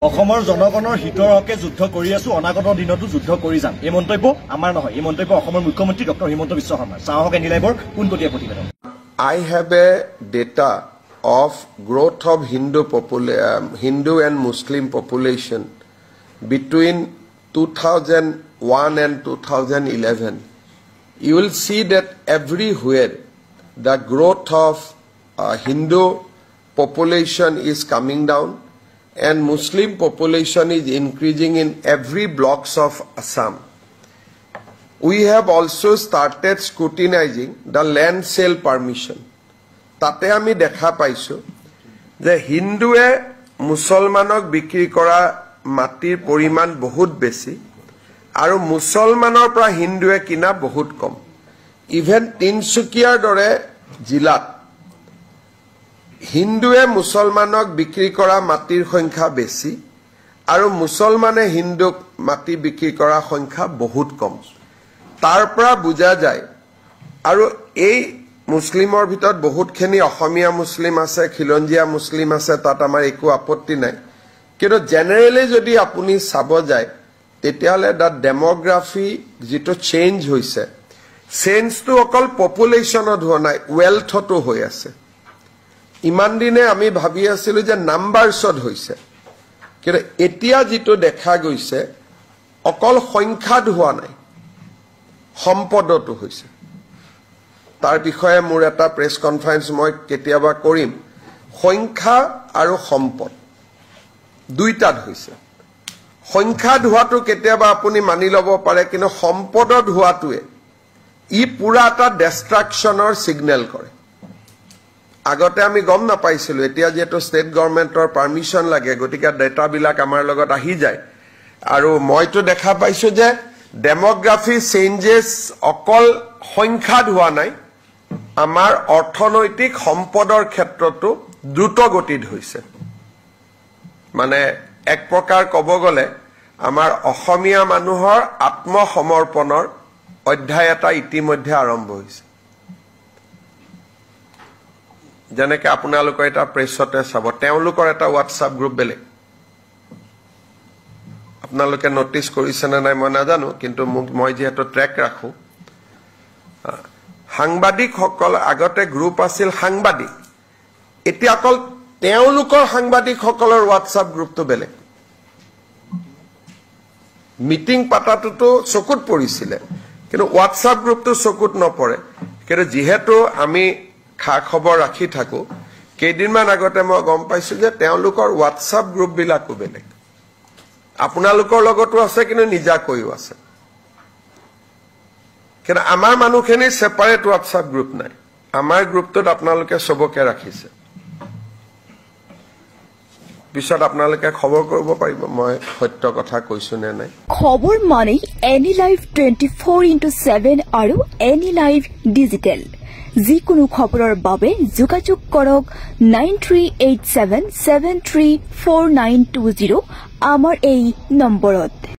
অসমৰ জনগণৰ হিতৰ হকে যুদ্ধ কৰি আছো অনাগত দিনতো যুদ্ধ কৰি যাম এই মন্তব্য আমাৰ নহয় এই মন্তব্য অসমৰ মুখ্যমন্ত্ৰী ডক্টৰ হিমন্ত বিশ্ব শৰ্মা চাহক এনিলাইভৰ পোনপটীয়া প্ৰতিবেদন I have a data of growth of Hindu and Muslim population between 2001 and 2011. You will see that everywhere the growth of Hindu population is coming down and Muslim population is increasing in every blocks of Assam. We have also started scrutinizing the land sale permission. Tate ami dekha paisu je Hindue Musalmanok bikri kora matir poriman bahut beshi aru Musalmanor pra Hindue kina bahut kom. Even Tinsukiar dore jilat Hindue Musalmanok bikri kora matir সংখ্যা বেছি আৰু মুছলমানে হিন্দুক মাটি বিক্ৰী কৰা সংখ্যা বহুত কম তাৰ পৰা বুজা যায় আৰু এই মুছলিমৰ ভিতৰত বহুতখিনি অসমীয়া মুছলিম আছে খিলঞ্জিয়া মুছলিম আছে তাত আমাৰ একো আপত্তি নাই কিন্তু জেনাৰেলি যদি আপুনি চাব যায় তেতিয়ালে দা ডেমোগ্ৰাফি যেটো চেঞ্জ হৈছে চেঞ্জটো অকল পপুলেশনত হোৱা নাই ওয়েলথটো হৈ আছে ইমান দিনে আমি ভাবি আছিলো যে নাম্বাৰছত হৈছে কিন্তু এতিয়া যেটো দেখা গৈছে অকল সংখ্যাত হোৱা নাই সম্পদটো হৈছে তাৰ বিষয়ে মোৰ এটা প্ৰেছ কনফাৰেন্স মই কেতিয়াবা কৰিম সংখ্যা আৰু সম্পদ দুইটাত হৈছে সংখ্যাত হোৱাটো কেতিয়াবা আপুনি মানি ল'ব পাৰে কিন্তু সম্পদত হোৱাটোৱে ই পুৰা এটা ডিষ্ট্ৰাকচনৰ সিগনেল কৰে আগতে আমি গম না পাইছিলো এতিয়া যেটো ষ্টেট গভৰ্ণমেণ্টৰ পাৰমিশন লাগে গটিকা ডেটা বিলাক আমাৰ লগত আহি যায় আৰু মইতো দেখা পাইছো যে ডেমোগ্ৰাফি চেঞ্জেস অকল সংখ্যাত হোৱা নাই আমাৰ অৰ্থনৈতিক সম্পদৰ ক্ষেত্ৰতো দ্ৰুত গতিত হৈছে মানে এক প্ৰকাৰ কব গলে আমাৰ অসমীয়া মানুহৰ আত্মসমৰ্পণৰ অধ্যায় এটা ইতিমধ্যে আৰম্ভ হৈছে যেনেকে আপোনালোকৰ এটা প্ৰেছতে চাব তেওঁলোকৰ এটা WhatsApp গ্ৰুপ বেলে আপোনালোকে নোটিস কৰিছে না নাই মই নাজানো কিন্তু মই যেহেতু ট্ৰেক ৰাখো সাংবাদিক সকল আগতে গ্ৰুপ আছিল সাংবাদিক এতিয়া অকল তেওঁলোকৰ সাংবাদিক সকলৰ WhatsApp গ্ৰুপটো বেলে মিটিং পাতাটো চকুত পৰিছিল কিন্তু WhatsApp গ্ৰুপটো চকুত নপৰে কিন্তু যেহেতু আমি খা খবৰ ৰাখি থাকো কেইদিনমান আগতে মই গম পাইছো যে তেওঁলোকৰ WhatsApp গ্ৰুপ বিলাকো বেলেগ আপোনালোকৰ লগতো আছে কিন্তু নিজা কৈও আছে কিন্তু আমাৰ মানুহখিনি সেপাৰেট WhatsApp গ্ৰুপ নাই আমাৰ গ্ৰুপটোত আপোনালোকে সবকে ৰাখিছে পিছত আপোনালোকে খবৰ কৰিব পাৰিব মই সত্য কথা কৈছো নে নাই খবৰ মানে এনি লাইভ 24/7 আৰু এনি লাইভ ডিজিটেল যিকোনো খবৰৰ বাবে যোগাযোগ কৰক 9387734920 আমাৰ এই নম্বৰত